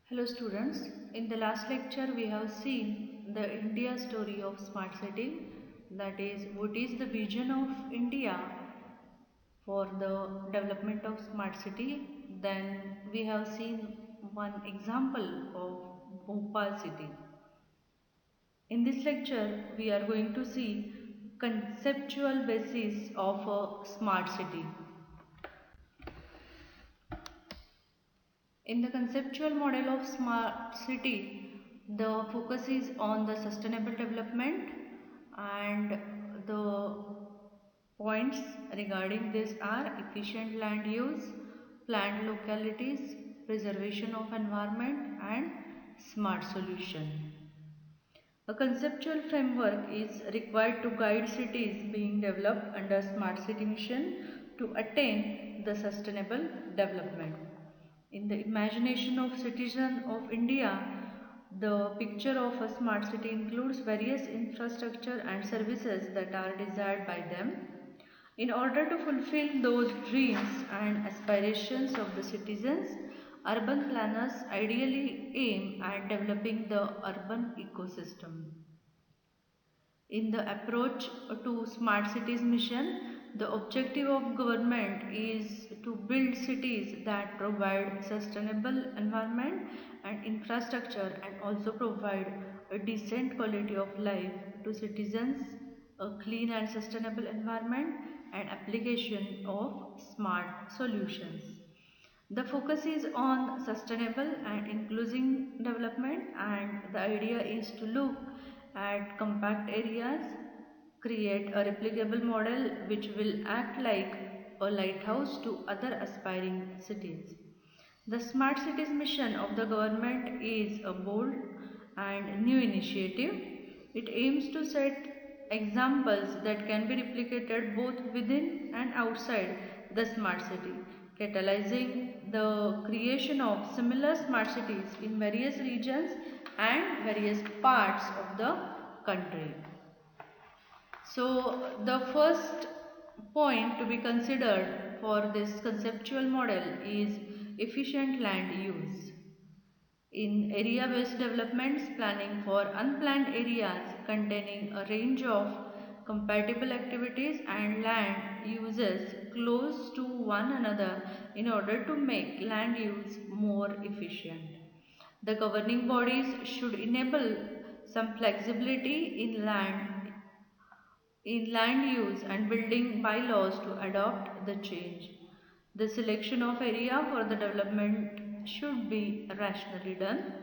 Hello students, in the last lecture we have seen the India story of smart city, that is what is the vision of India for the development of smart city. Then we have seen one example of Bhopal city. In this lecture we are going to see conceptual basis of a smart city. In the conceptual model of smart city, the focus is on the sustainable development, and the points regarding this are efficient land use, planned localities, preservation of environment, and smart solution. A conceptual framework is required to guide cities being developed under Smart City Mission to attain the sustainable development. In the imagination of citizens of India, the picture of a smart city includes various infrastructure and services that are desired by them. In order to fulfill those dreams and aspirations of the citizens, urban planners ideally aim at developing the urban ecosystem. In the approach to smart cities mission, the objective of government is to build cities that provide sustainable environment and infrastructure and also provide a decent quality of life to citizens, a clean and sustainable environment and application of smart solutions. The focus is on sustainable and inclusive development, and the idea is to look at compact areas, create a replicable model which will act like a lighthouse to other aspiring cities. The Smart Cities mission of the government is a bold and new initiative. It aims to set examples that can be replicated both within and outside the smart city, catalyzing the creation of similar smart cities in various regions and various parts of the country. So, the first point to be considered for this conceptual model is efficient land use. In area-based developments, planning for unplanned areas containing a range of compatible activities and land uses close to one another in order to make land use more efficient. The governing bodies should enable some flexibility in land use and building bylaws to adopt the change. The selection of area for the development should be rationally done.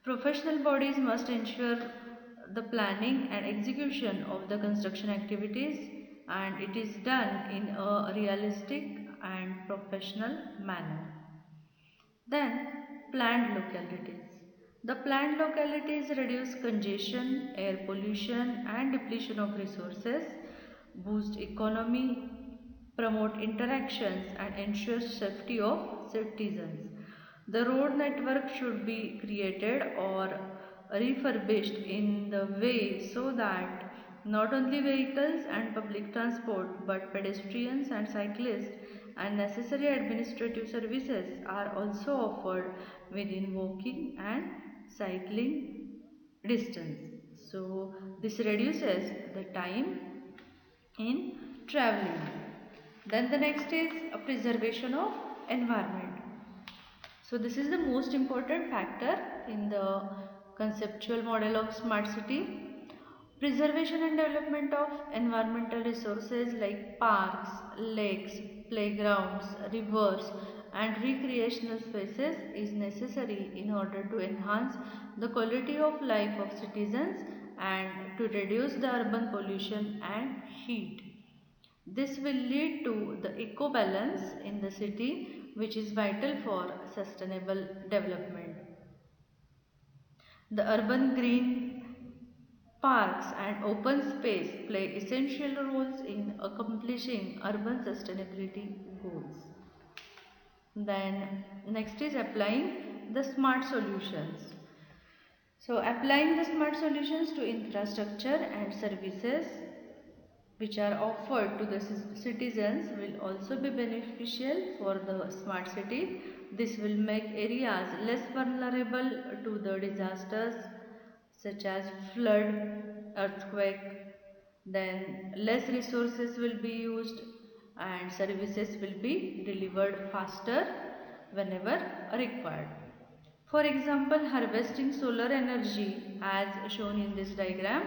Professional bodies must ensure the planning and execution of the construction activities, and it is done in a realistic and professional manner. Then, planned localities. The planned localities reduce congestion, air pollution, and depletion of resources, boost economy, promote interactions, and ensure safety of citizens. The road network should be created or refurbished in the way so that not only vehicles and public transport but pedestrians and cyclists and necessary administrative services are also offered within walking and cycling distance. So this reduces the time in traveling. Then the next is a preservation of environment. So this is the most important factor in the conceptual model of smart city. Preservation and development of environmental resources like parks, lakes, playgrounds, rivers and recreational spaces is necessary in order to enhance the quality of life of citizens and to reduce the urban pollution and heat. This will lead to the eco-balance in the city, which is vital for sustainable development. The urban green parks and open space play essential roles in accomplishing urban sustainability goals. Then next is applying the smart solutions. So applying the smart solutions to infrastructure and services which are offered to the citizens will also be beneficial for the smart city. This will make areas less vulnerable to the disasters such as flood, earthquake. Then less resources will be used and services will be delivered faster whenever required. For example, harvesting solar energy as shown in this diagram,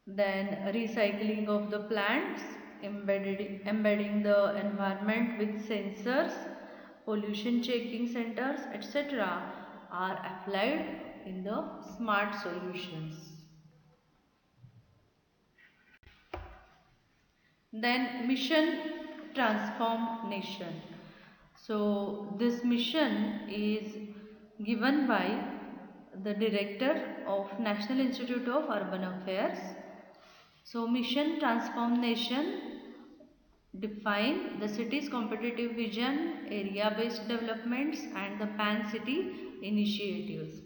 then recycling of the plants, embedding the environment with sensors, pollution checking centers, etc. are applied in the smart solutions. Then mission transform nation. So this mission is given by the director of National Institute of Urban Affairs. So mission transform nation define the city's competitive vision, area-based developments and the Pan City initiatives.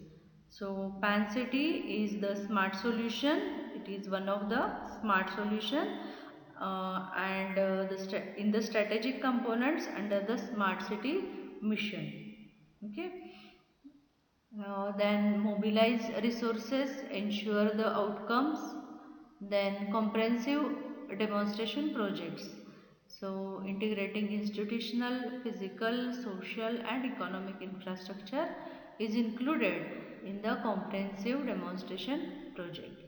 So Pan City is the smart solution. It is one of the smart solution in the strategic components under the smart city mission. Okay. Then mobilize resources, ensure the outcomes, then comprehensive demonstration projects. So integrating institutional, physical, social and economic infrastructure is included in the comprehensive demonstration project.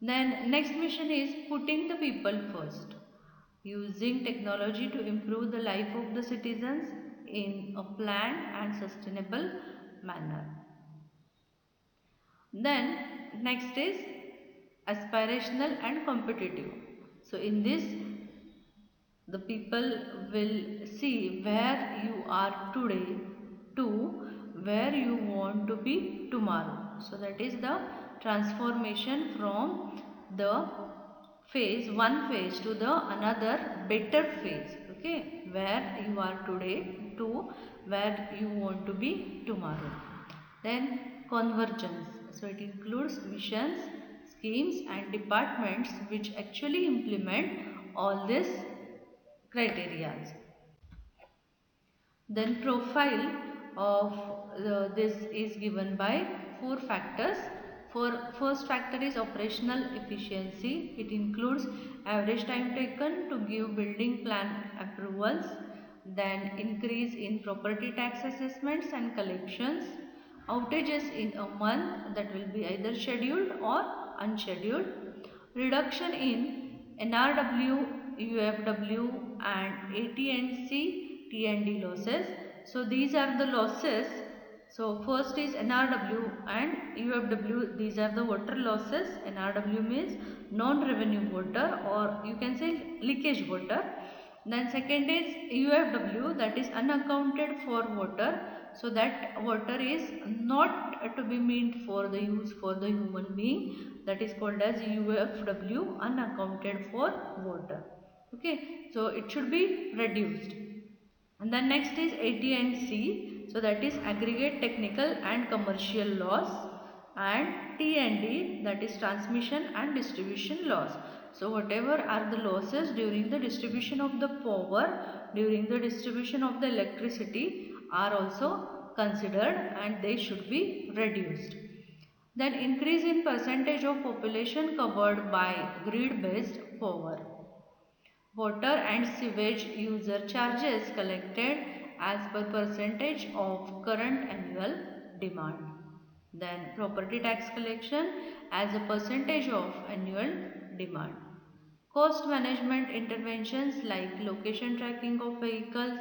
Then next mission is putting the people first, using technology to improve the life of the citizens in a planned and sustainable manner. Then next is aspirational and competitive. So in this the people will see where you are today to where you want to be tomorrow. So that is the transformation from the one phase to the another better phase. Okay, where you are today to where you want to be tomorrow. Then convergence. So it includes missions, schemes and departments which actually implement all these criteria. Then profile of this is given by four factors. First factor is operational efficiency. It includes average time taken to give building plan approvals, then increase in property tax assessments and collections, outages in a month that will be either scheduled or unscheduled, reduction in NRW, UFW and AT&C T&D losses. So these are the losses. So first is NRW and UFW. These are the water losses. NRW means non-revenue water or you can say leakage water. Then second is UFW, that is unaccounted for water. So that water is not to be meant for the use for the human being. That is called as UFW, unaccounted for water. Okay, so it should be reduced. And then next is AT&C. So that is aggregate technical and commercial loss, and T&D, that is transmission and distribution loss. So whatever are the losses during the distribution of the power, during the distribution of the electricity are also considered and they should be reduced. Then increase in percentage of population covered by grid based power. Water and sewage user charges collected as per percentage of current annual demand. Then property tax collection as a percentage of annual demand. Cost management interventions like location tracking of vehicles,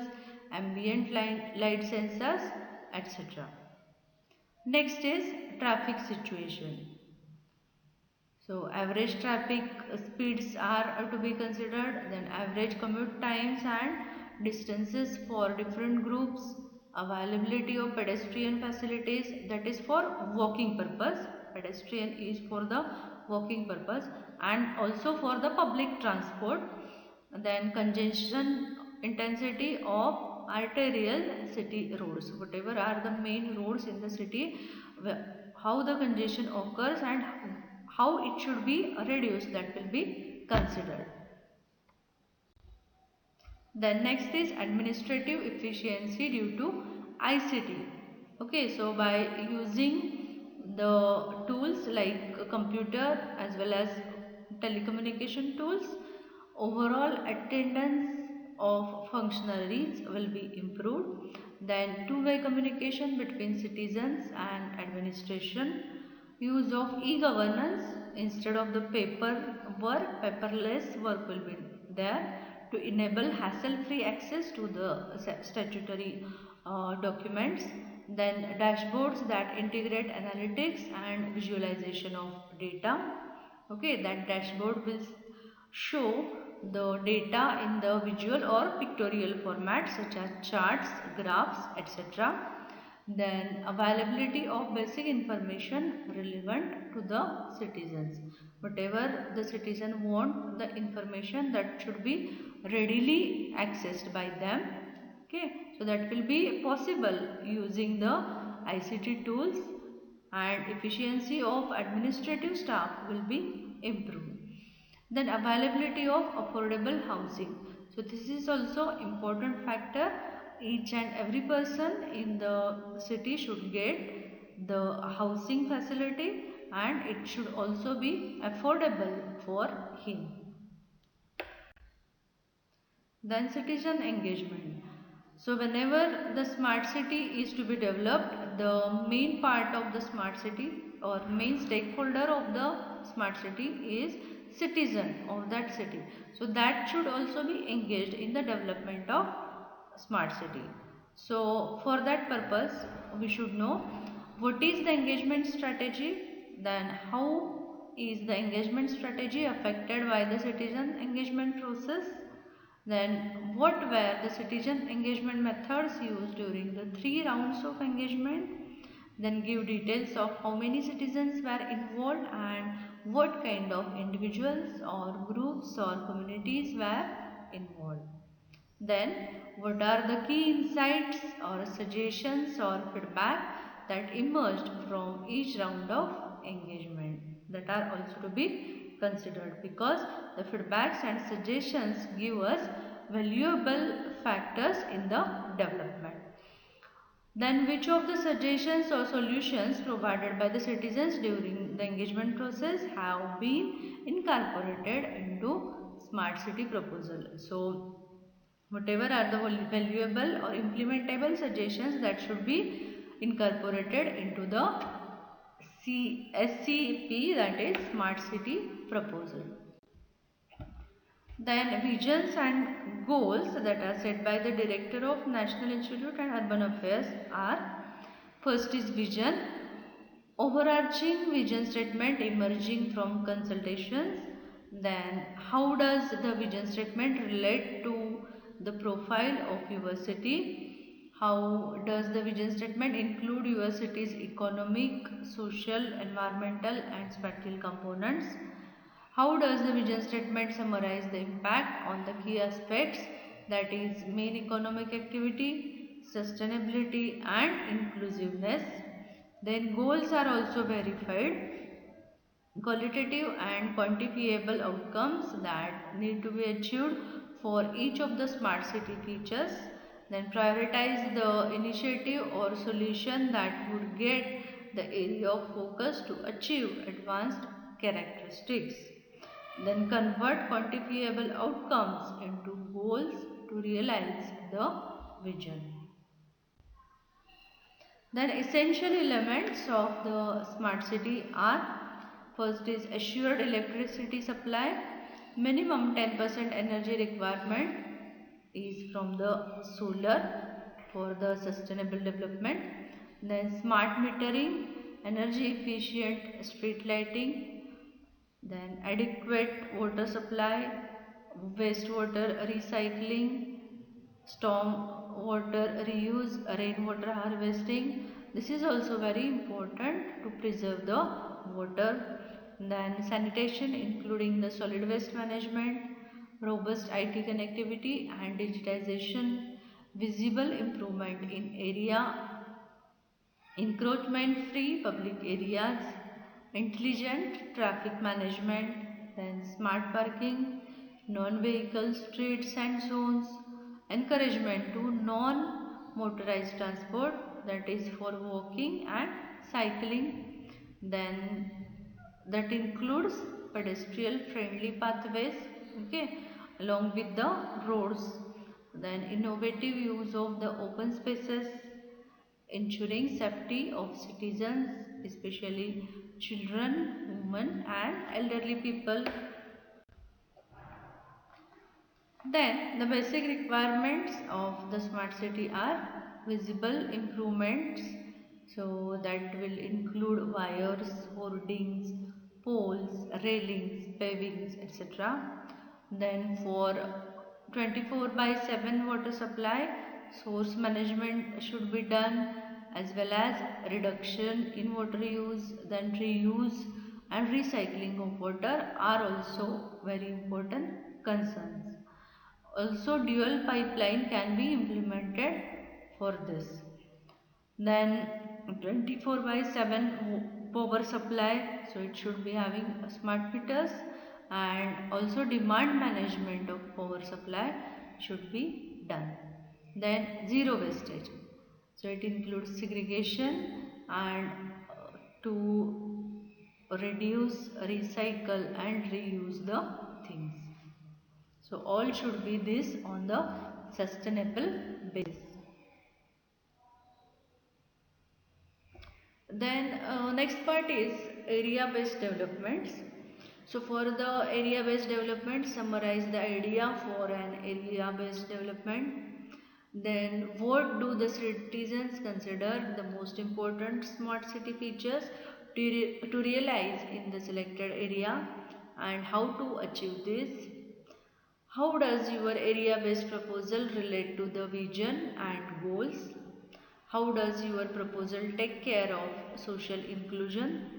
ambient light sensors, etc. Next is traffic situation. So average traffic speeds are to be considered, then average commute times and distances for different groups, availability of pedestrian facilities, that is for walking purpose, pedestrian is for the walking purpose and also for the public transport, then congestion intensity of arterial city roads, whatever are the main roads in the city, how the congestion occurs and how it should be reduced, that will be considered. Then next is administrative efficiency due to ICT. Okay, so by using the tools like a computer as well as telecommunication tools, overall attendance of functionaries will be improved. Then two-way communication between citizens and administration, use of e-governance instead of the paperless work will be there to enable hassle-free access to the statutory documents. Then dashboards that integrate analytics and visualization of data. Okay, that dashboard will show the data in the visual or pictorial format such as charts, graphs, etc. Then availability of basic information relevant to the citizens. Whatever the citizen want, the information that should be readily accessed by them. Okay, so that will be possible using the ICT tools, and efficiency of administrative staff will be improved. Then availability of affordable housing. So this is also important factor. Each and every person in the city should get the housing facility, and it should also be affordable for him. Then citizen engagement. So whenever the smart city is to be developed, the main part of the smart city or main stakeholder of the smart city is citizen of that city. So that should also be engaged in the development of smart city. So for that purpose, we should know what is the engagement strategy, then how is the engagement strategy affected by the citizen engagement process, then what were the citizen engagement methods used during the 3 rounds of engagement, then give details of how many citizens were involved and what kind of individuals or groups or communities were involved. Then, what are the key insights or suggestions or feedback that emerged from each round of engagement, that are also to be considered, because the feedbacks and suggestions give us valuable factors in the development. Then which of the suggestions or solutions provided by the citizens during the engagement process have been incorporated into smart city proposal? So whatever are the valuable or implementable suggestions that should be incorporated into the SCP, that is Smart City Proposal. Then visions and goals that are set by the Director of National Institute and Urban Affairs are: first is vision, overarching vision statement emerging from consultations. Then how does the vision statement relate to the profile of your city? How does the vision statement include your city's economic, social, environmental and spatial components? How does the vision statement summarize the impact on the key aspects, that is main economic activity, sustainability and inclusiveness? Then goals are also verified, qualitative and quantifiable outcomes that need to be achieved for each of the smart city features. Then prioritize the initiative or solution that would get the area of focus to achieve advanced characteristics. Then convert quantifiable outcomes into goals to realize the vision. Then essential elements of the smart city are: first is assured electricity supply, minimum 10% energy requirement is from the solar for the sustainable development. Then smart metering, energy efficient street lighting, then adequate water supply, wastewater recycling, storm water reuse, rainwater harvesting. This is also very important to preserve the water. Then sanitation, including the solid waste management, robust IT connectivity and digitization, visible improvement in area encroachment free public areas, intelligent traffic management, then smart parking, non-vehicle streets and zones, encouragement to non-motorized transport, that is for walking and cycling. Then that includes pedestrian friendly pathways, okay, along with the roads. Then innovative use of the open spaces, ensuring safety of citizens, especially children, women and elderly people. Then the basic requirements of the smart city are visible improvements, so that will include wires, hoardings, poles, railings, pavings, etc. Then for 24 by 7 water supply, source management should be done, as well as reduction in water use, then reuse and recycling of water are also very important concerns. Also, dual pipeline can be implemented for this. Then 24 by 7 power supply, so it should be having smart meters, and also demand management of power supply should be done. Then zero wastage, so it includes segregation and to reduce, recycle and reuse the things. So all should be this on the sustainable basis. Then next part is area based developments. So for the area based development, summarize the idea for an area based development. Then what do the citizens consider the most important smart city features to realize in the selected area, and how to achieve this? How does your area based proposal relate to the vision and goals? How does your proposal take care of social inclusion?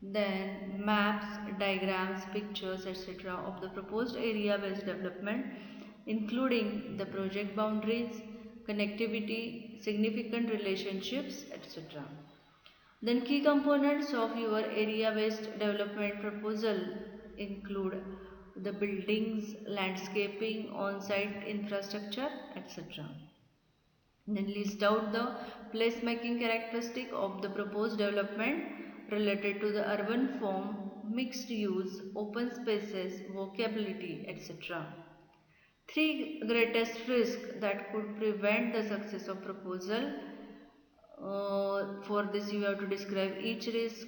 Then maps, diagrams, pictures, etc. of the proposed area based development, including the project boundaries, connectivity, significant relationships, etc. Then key components of your area-based development proposal include the buildings, landscaping, on-site infrastructure, etc. Then list out the placemaking characteristic of the proposed development related to the urban form, mixed use, open spaces, walkability, etc. Three greatest risks that could prevent the success of proposal. For this you have to describe each risk,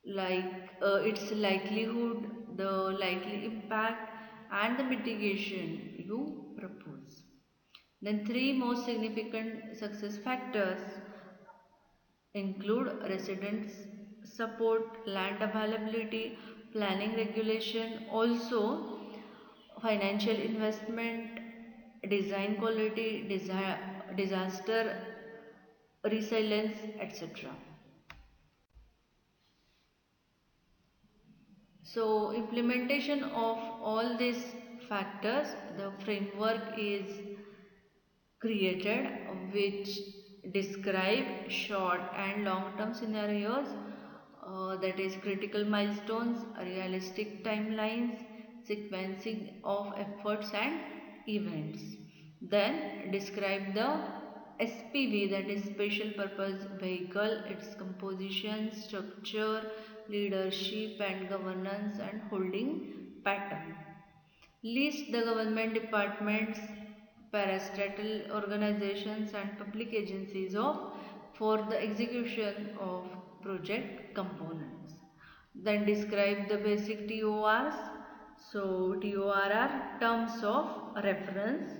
like its likelihood, the likely impact and the mitigation you propose. Then three most significant success factors include residents support, land availability, planning regulation, also financial investment, design quality, disaster resilience, etc. So implementation of all these factors, the framework is created which describe short and long term scenarios, that is critical milestones, realistic timelines, sequencing of efforts and events. Then describe the SPV, that is special purpose vehicle, its composition, structure, leadership and governance and holding pattern. List the government departments, parastatal organizations and public agencies for the execution of project components. Then describe the basic TORs. So TOR are terms of reference,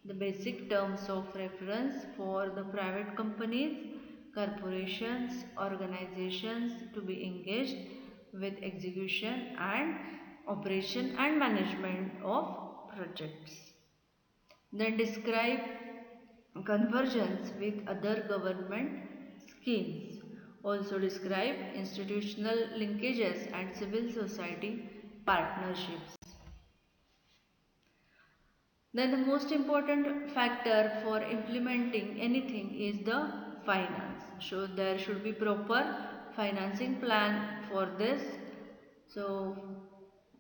the basic terms of reference for the private companies, corporations, organizations to be engaged with execution and operation and management of projects. Then describe convergence with other government schemes. Also describe institutional linkages and civil society partnerships. Then the most important factor for implementing anything is the finance. So there should be proper financing plan for this. So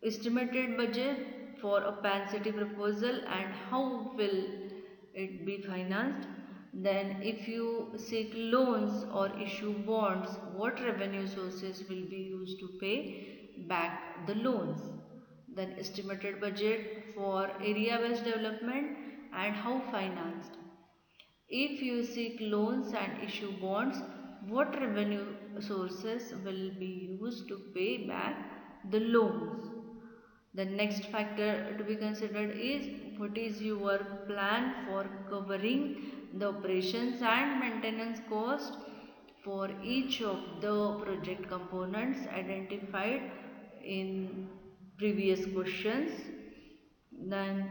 estimated budget, for a PAN city proposal and how will it be financed? Then if you seek loans or issue bonds, what revenue sources will be used to pay back the loans? Then estimated budget for area based development and how financed? If you seek loans and issue bonds, what revenue sources will be used to pay back the loans? The next factor to be considered is what is your plan for covering the operations and maintenance cost for each of the project components identified in previous questions. Then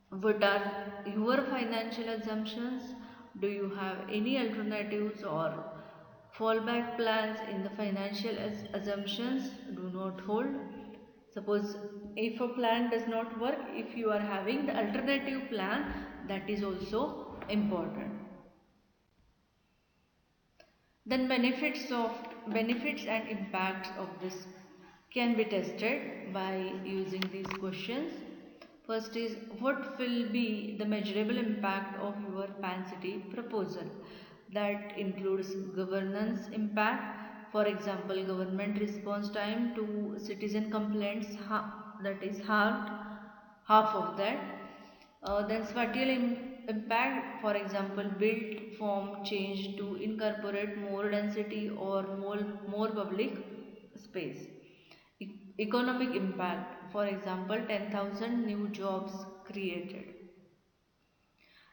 what are your financial assumptions? Do you have any alternatives or fallback plans in the financial assumptions do not hold? Suppose if a plan does not work, if you are having the alternative plan, that is also important. Then benefits and impacts of this can be tested by using these questions. First is what will be the measurable impact of your PAN city proposal? That includes governance impact. For example, government response time to citizen complaints, that is half of that. Then spatial impact, for example, built form change to incorporate more density or more public space. Economic impact, for example, 10,000 new jobs created.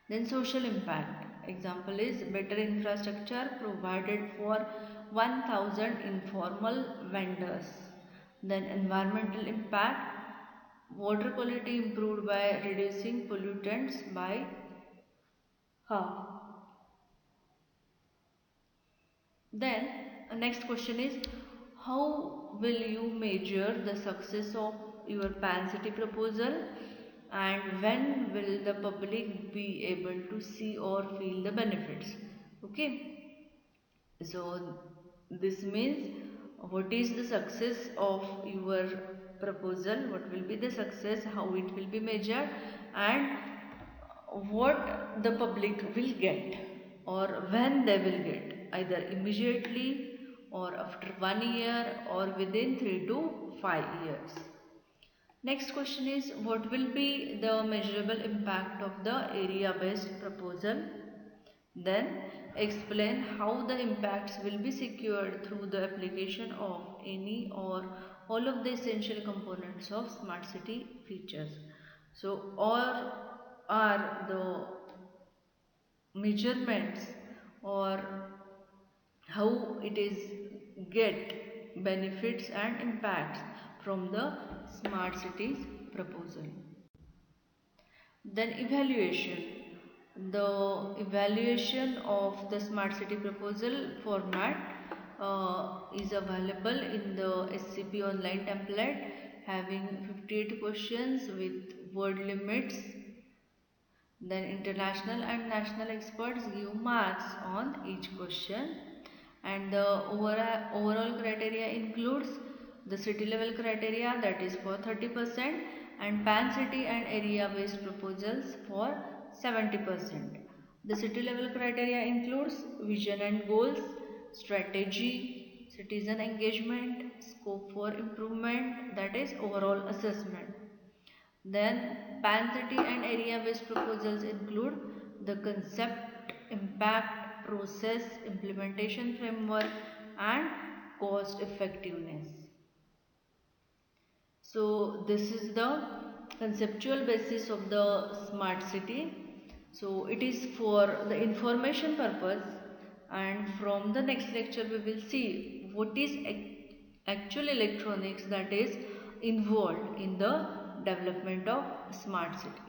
Then social impact, example is better infrastructure provided for 1,000 informal vendors. Then environmental impact, water quality improved by reducing pollutants by half. Then next question is how will you measure the success of your PAN city proposal and when will the public be able to see or feel the benefits? Okay, so this means what is the success of your proposal, what will be the success, how it will be measured, and what the public will get or when they will get, either immediately or after 1 year or within 3 to 5 years. Next question is what will be the measurable impact of the area based proposal? Then explain how the impacts will be secured through the application of any or all of the essential components of smart city features. So or are the measurements or how it is get benefits and impacts from the smart cities proposal. Then evaluation. The evaluation of the smart city proposal format is available in the SCP online template having 58 questions with word limits. Then international and national experts give marks on each question, and the overall criteria includes the city level criteria, that is for 30%, and PAN city and area based proposals for 70%. The city level criteria includes vision and goals, strategy, citizen engagement, scope for improvement, that is overall assessment. Then PAN city and area based proposals include the concept, impact, process, implementation framework and cost effectiveness. So this is the conceptual basis of the smart city. So it is for the information purpose, and from the next lecture we will see what is actual electronics that is involved in the development of smart city.